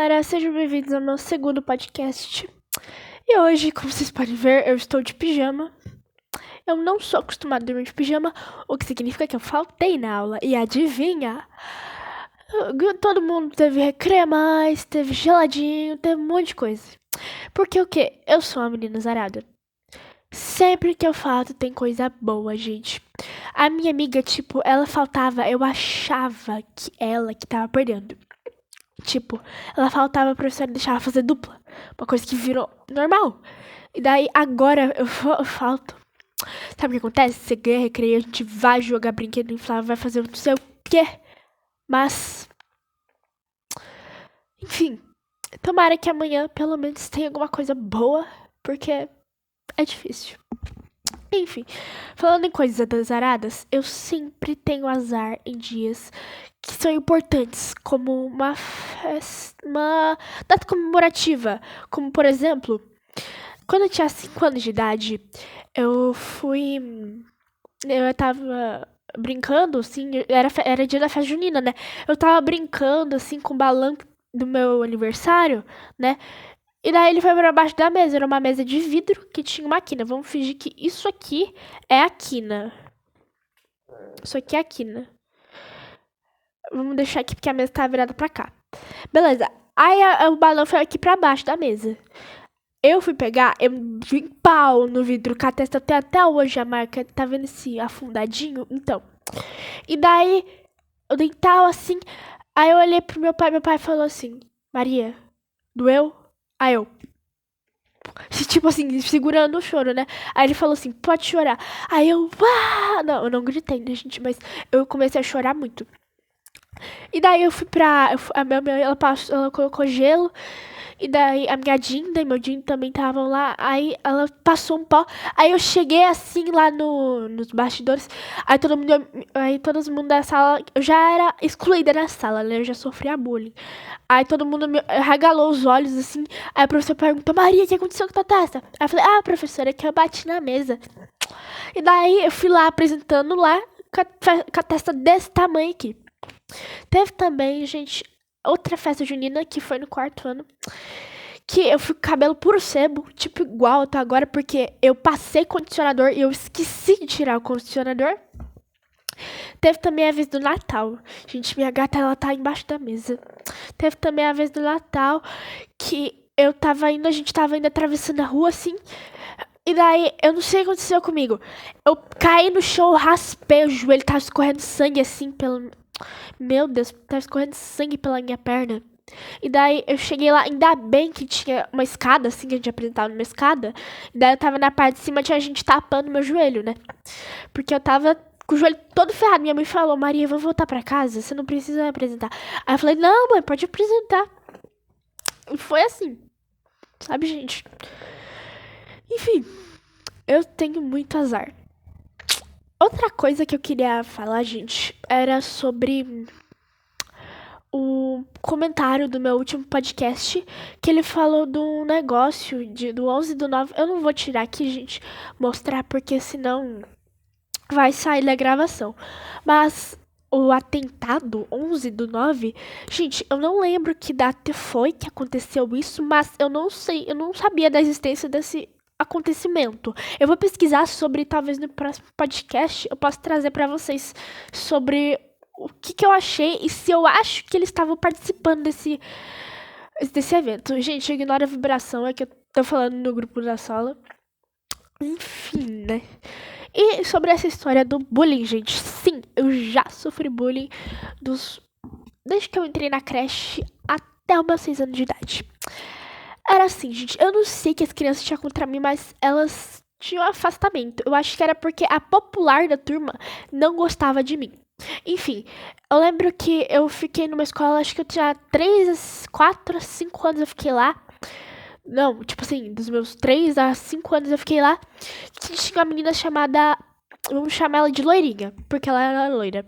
galera, sejam bem-vindos ao meu segundo podcast. E hoje, como vocês podem ver, eu estou de pijama. Eu não sou acostumado a dormir de pijama, o que significa que eu faltei na aula. E adivinha? Todo mundo teve recreio a mais, teve geladinho, teve um monte de coisa. Porque o quê? Eu sou uma menina zarada. Sempre que eu falto tem coisa boa, gente. A minha amiga, ela faltava, eu achava que ela que tava perdendo. Ela faltava, a professora deixava fazer dupla. Uma coisa que virou normal. E daí, agora, eu falto. Sabe o que acontece? Você ganha recreio, a gente vai jogar brinquedo inflável, vai fazer não sei o quê. Mas, enfim. Tomara que amanhã, pelo menos, tenha alguma coisa boa. Porque é difícil. Enfim, falando em coisas azaradas, eu sempre tenho azar em dias que são importantes, como uma data comemorativa, como por exemplo, quando eu tinha 5 anos de idade, eu tava brincando, assim, era dia da festa junina, né? Eu tava brincando, assim, com o balão do meu aniversário, né? E daí ele foi pra baixo da mesa. Era uma mesa de vidro que tinha uma quina. Vamos fingir que isso aqui é a quina. Isso aqui é a quina. Vamos deixar aqui porque a mesa tá virada pra cá. Beleza. Aí o balão foi aqui pra baixo da mesa. Eu fui pegar, eu vi pau no vidro com a testa até hoje a marca. Tá vendo esse afundadinho? Então. E daí, eu dei tal assim. Aí eu olhei pro meu pai falou assim: Maria, doeu? Aí eu, tipo assim, segurando o choro, né? Aí ele falou assim, pode chorar. Aí eu, não, eu não gritei, né, gente? Mas eu comecei a chorar muito. E daí eu fui a minha mãe, ela colocou gelo. E daí a minha Dinda e meu Dindo também estavam lá. Aí ela passou um pó. Aí eu cheguei assim lá nos bastidores. Aí todo mundo da sala. Eu já era excluída da sala, né? Eu já sofria bullying. Aí todo mundo me regalou os olhos assim. Aí a professora perguntou: Maria, o que aconteceu com tua testa? Aí eu falei: professora, é que eu bati na mesa. E daí eu fui lá apresentando lá com a testa desse tamanho aqui. Teve também, gente, outra festa junina que foi no 4º ano. Que eu fui com cabelo puro sebo, tipo igual eu tô agora, porque eu passei condicionador e eu esqueci de tirar o condicionador. Teve também a vez do Natal. Gente, minha gata, ela tá embaixo da mesa. Teve também a vez do Natal que a gente tava indo atravessando a rua assim. E daí, eu não sei o que aconteceu comigo. Eu caí no chão, raspei o joelho, tava escorrendo sangue assim pelo. Meu Deus, tava escorrendo sangue pela minha perna. E daí eu cheguei lá, ainda bem que tinha uma escada, assim, que a gente apresentava numa escada. E daí eu tava na parte de cima, tinha gente tapando meu joelho, né? Porque eu tava com o joelho todo ferrado. Minha mãe falou: Maria, vamos voltar pra casa? Você não precisa apresentar. Aí eu falei: não, mãe, pode apresentar. E foi assim, sabe, gente? Enfim, eu tenho muito azar. Outra coisa que eu queria falar, gente, era sobre o comentário do meu último podcast, que ele falou do negócio do 11/9. Eu não vou tirar aqui, gente, mostrar, porque senão vai sair da gravação. Mas o atentado 11/9, gente, eu não lembro que data foi que aconteceu isso, mas eu não sabia da existência desse acontecimento. Eu vou pesquisar sobre, talvez no próximo podcast eu possa trazer pra vocês sobre o que eu achei e se eu acho que eles estavam participando desse evento. Gente, ignora a vibração, é que eu tô falando no grupo da sala. Enfim, né? E sobre essa história do bullying, gente, sim, eu já sofri bullying desde que eu entrei na creche até os meus 6 anos de idade. Era assim, gente, eu não sei que as crianças tinham contra mim, mas elas tinham afastamento. Eu acho que era porque a popular da turma não gostava de mim. Enfim, eu lembro que eu fiquei numa escola, acho que eu tinha 4 a 5 anos eu fiquei lá. Não, tipo assim, dos meus 3 a 5 anos eu fiquei lá. Que tinha uma menina chamada. Vamos chamar ela de loirinha, porque ela era loira.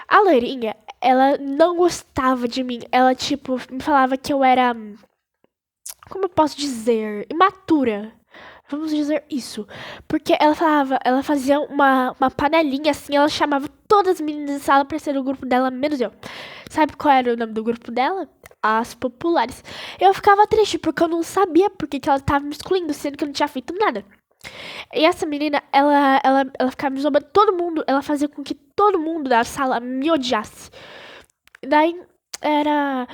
A loirinha, ela não gostava de mim. Ela, me falava que eu era. Como eu posso dizer? Imatura. Vamos dizer isso. Porque ela fazia uma panelinha assim, ela chamava todas as meninas da sala pra ser do grupo dela, menos eu. Sabe qual era o nome do grupo dela? As Populares. Eu ficava triste porque eu não sabia porque que ela tava me excluindo, sendo que eu não tinha feito nada. E essa menina, ela ficava me zombando todo mundo, ela fazia com que todo mundo da sala me odiasse. Daí era.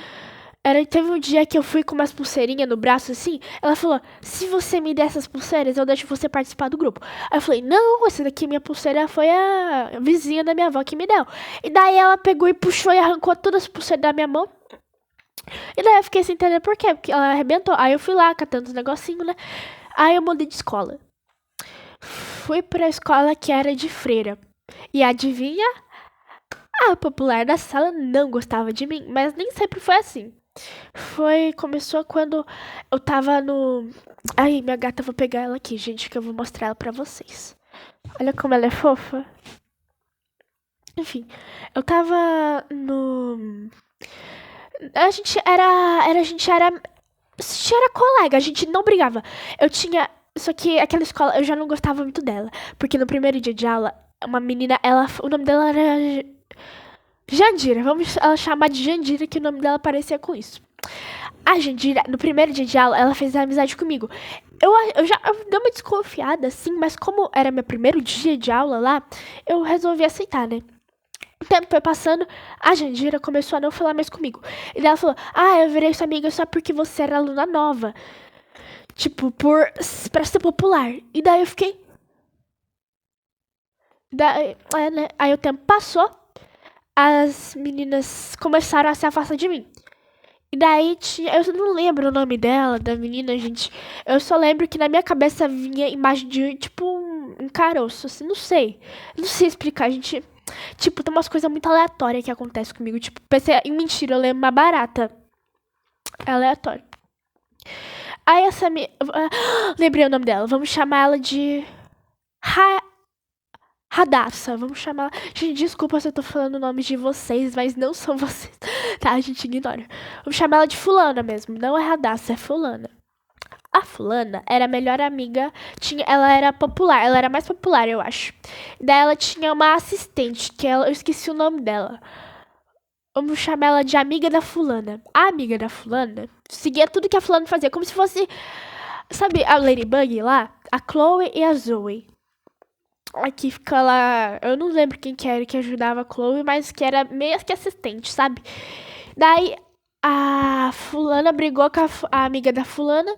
Teve um dia que eu fui com umas pulseirinhas no braço assim. Ela falou: se você me der essas pulseiras, eu deixo você participar do grupo. Aí eu falei: não, essa daqui minha pulseira foi a vizinha da minha avó que me deu. E daí ela pegou e puxou e arrancou todas as pulseiras da minha mão. E daí eu fiquei sem entender por quê, porque ela arrebentou. Aí eu fui lá catando os negocinhos, né? Aí eu mudei de escola. Fui pra escola que era de freira. E adivinha? A popular da sala não gostava de mim, mas nem sempre foi assim. Começou quando eu tava no. Ai, minha gata, eu vou pegar ela aqui, gente, que eu vou mostrar ela pra vocês. Olha como ela é fofa. Enfim, eu tava no. A gente era. A gente era colega, a gente não brigava. Eu tinha. Só que aquela escola eu já não gostava muito dela. Porque no primeiro dia de aula, uma menina, o nome dela era Jandira. Vamos ela chamar de Jandira, que o nome dela parecia com isso. A Jandira, no primeiro dia de aula, ela fez amizade comigo. Eu dei uma desconfiada, assim, mas como era meu primeiro dia de aula lá, eu resolvi aceitar, né? O tempo foi passando, a Jandira começou a não falar mais comigo. E daí ela falou: ah, eu virei sua amiga só porque você era aluna nova. Tipo, pra ser popular. E daí eu fiquei. Né? Aí o tempo passou, as meninas começaram a se afastar de mim. E daí tinha. Eu não lembro o nome dela, da menina, gente. Eu só lembro que na minha cabeça vinha a imagem de, tipo, um caroço, assim, não sei. Não sei explicar, gente. Tipo, tem umas coisas muito aleatórias que acontecem comigo. Tipo, pensei, mentira, eu lembro uma barata. Aleatório. Aí essa lembrei o nome dela. Vamos chamar ela de. Radassa. Vamos chamar. Gente, desculpa se eu tô falando o nome de vocês, mas não são vocês. Tá, a gente ignora. Vamos chamar ela de Fulana mesmo. Não é Radassa, é Fulana. A Fulana era a melhor amiga. Ela era popular. Ela era mais popular, eu acho. Daí ela tinha uma assistente, eu esqueci o nome dela. Vamos chamar ela de amiga da Fulana. A amiga da Fulana seguia tudo que a Fulana fazia, como se fosse. Sabe a Ladybug lá? A Chloe e a Zoe. Aqui fica lá. Eu não lembro quem que era que ajudava a Chloe, mas que era meio que assistente, sabe? Daí a Fulana brigou com a amiga da Fulana.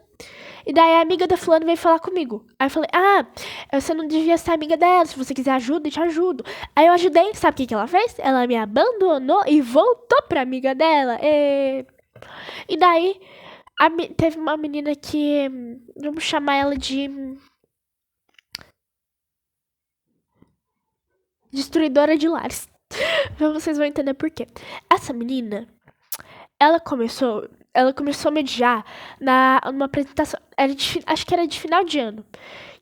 E daí a amiga da Fulana veio falar comigo. Aí eu falei: ah, você não devia ser amiga dela. Se você quiser ajuda, eu te ajudo. Aí eu ajudei. Sabe o que ela fez? Ela me abandonou e voltou pra amiga dela. E daí teve uma menina que. Vamos chamar ela de. Destruidora de lares. Vocês vão entender por quê. Essa menina, ela começou a me odiar numa apresentação. Acho que era de final de ano.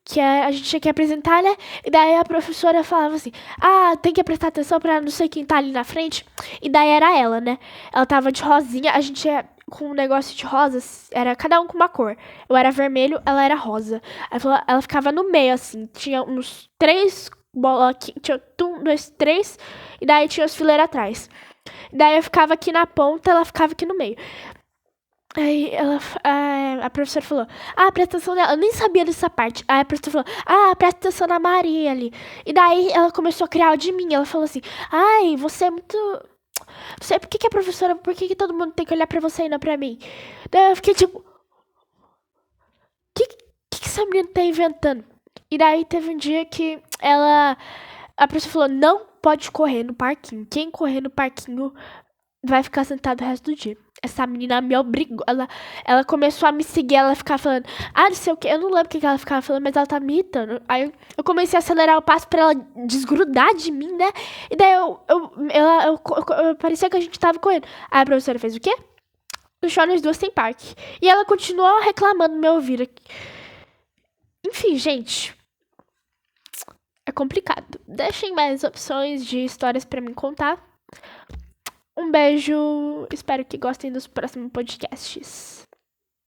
Que a gente tinha que apresentar, né? E daí a professora falava assim: ah, tem que prestar atenção pra não sei quem tá ali na frente. E daí era ela, né? Ela tava de rosinha, a gente ia com um negócio de rosas, era cada um com uma cor. Eu era vermelho, ela era rosa. Aí ela ficava no meio, assim. Tinha uns 3 bloquinhos. Tinha 1, 2, 3. E daí tinha os fileiros atrás. Daí eu ficava aqui na ponta, ela ficava aqui no meio. Aí a professora falou: ah, presta atenção nela. Eu nem sabia dessa parte. Aí a professora falou: ah, presta atenção na Maria ali. E daí ela começou a criar de mim. Ela falou assim: ai, você é muito. Não sei por que a professora. Por que todo mundo tem que olhar pra você e não pra mim? Daí eu fiquei tipo: que essa menina tá inventando? E daí teve um dia que a professora falou: não pode correr no parquinho. Quem correr no parquinho vai ficar sentado o resto do dia. Essa menina me obrigou. Ela começou a me seguir. Ela ficava falando: ah, não sei o que. Eu não lembro o que ela ficava falando, mas ela tá me irritando. Aí eu comecei a acelerar o passo pra ela desgrudar de mim, né? E daí parecia que a gente tava correndo. Aí a professora fez o quê? Deixou nós duas sem parque. E ela continuou reclamando no meu ouvido. Enfim, gente. É complicado. Deixem mais opções de histórias pra mim contar. Um beijo. Espero que gostem dos próximos podcasts.